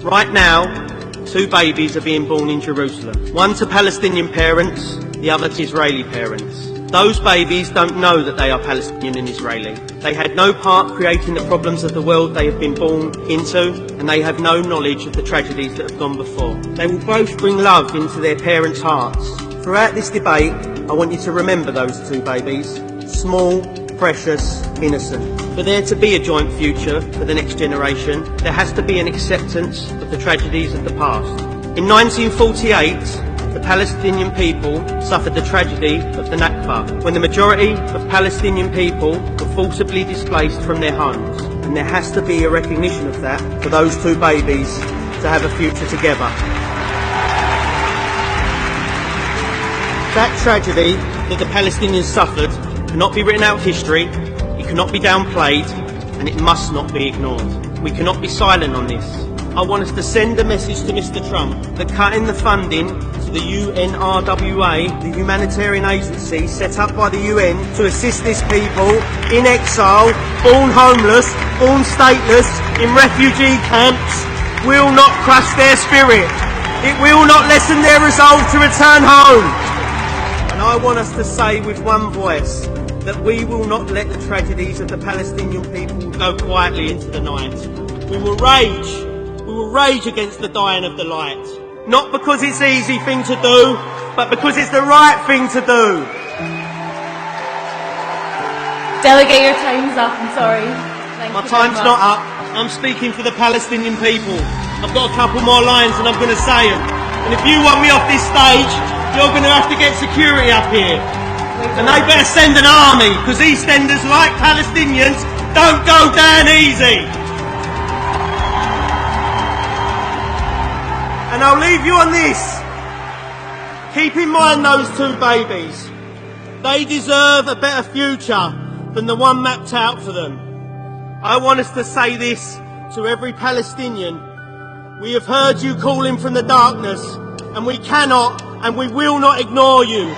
Right now, 2 babies are being born in Jerusalem. One to Palestinian parents, the other to Israeli parents. Those babies don't know that they are Palestinian and Israeli. They had no part creating the problems of the world they have been born into, and they have no knowledge of the tragedies that have gone before. They will both bring love into their parents' hearts. Throughout this debate, I want you to remember those 2 babies. Small, precious, innocent. For there to be a joint future for the next generation, there has to be an acceptance of the tragedies of the past. In 1948, the Palestinian people suffered the tragedy of the Nakba, when the majority of Palestinian people were forcibly displaced from their homes. And there has to be a recognition of that for those 2 babies to have a future together. That tragedy that the Palestinians suffered cannot be written out of history, it cannot be downplayed, and it must not be ignored. We cannot be silent on this. I want us to send a message to Mr. Trump that cutting the funding to the UNRWA, the humanitarian agency set up by the UN to assist these people in exile, born homeless, born stateless, in refugee camps, will not crush their spirit. It will not lessen their resolve to return home. And I want us to say with one voice that we will not let the tragedies of the Palestinian people go quietly into the night. We will rage against the dying of the light. Not because it's an easy thing to do, but because it's the right thing to do. Delegate, your time's up, I'm sorry. My time's not up. I'm speaking for the Palestinian people. I've got a couple more lines and I'm going to say them. And if you want me off this stage, you're going to have to get security up here. And they better send an army, because EastEnders, like Palestinians, don't go down easy. And I'll leave you on this. Keep in mind those 2 babies. They deserve a better future than the one mapped out for them. I want us to say this to every Palestinian. We have heard you calling from the darkness, and we cannot and we will not ignore you.